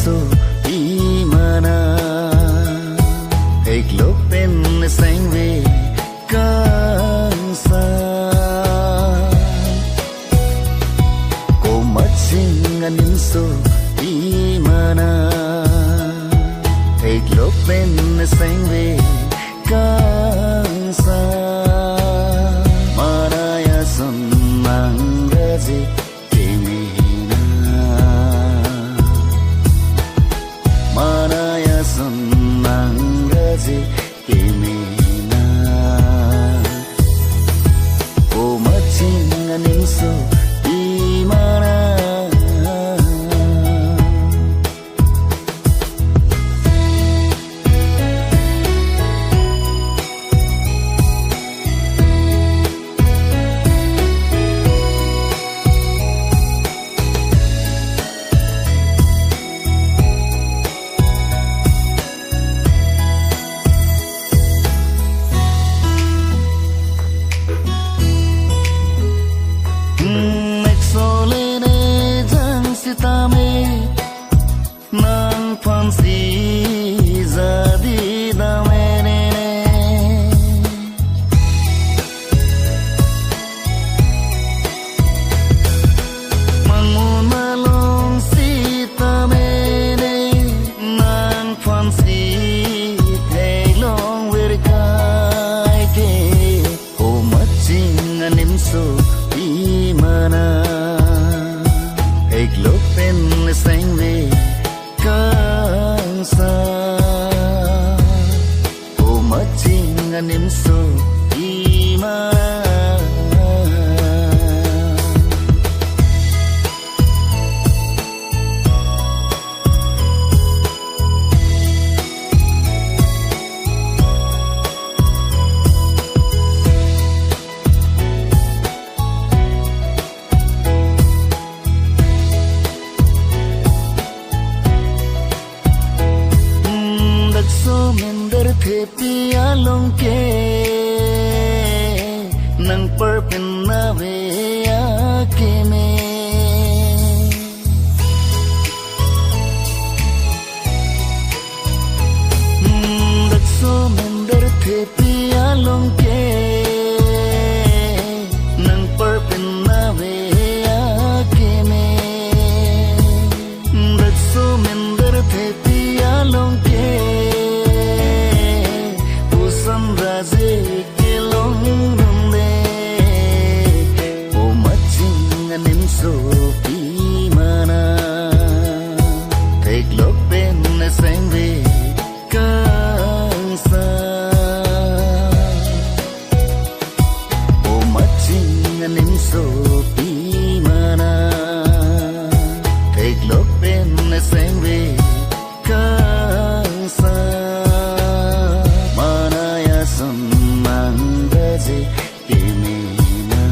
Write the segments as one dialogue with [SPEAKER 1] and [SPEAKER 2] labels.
[SPEAKER 1] so imana ek lopen sangve kansa ko matching anin so imana ek lopen sangve kansa maraya sammangaje Kimina ko machinga ninso imana nang fansi jadi damene mangun malong si tamene nang fansi thailong werkai ke o maching anim so imana ek lopen sangve kansa o machinga nimso imana the pia long ke nang perpin na ve ke me dak so mender the pia long ke nang perpin na ve ke me dak so mender the pia long ke raze ke long rumde o machinga nimso imana ek lopen sangve kansa o machinga nimso imana ek lopen sangve kansa sammangaje kimina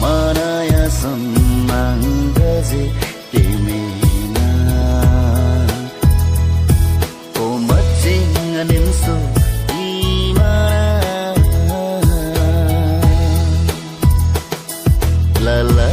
[SPEAKER 1] maraya sammangaje kimina o machinga nimso imana la la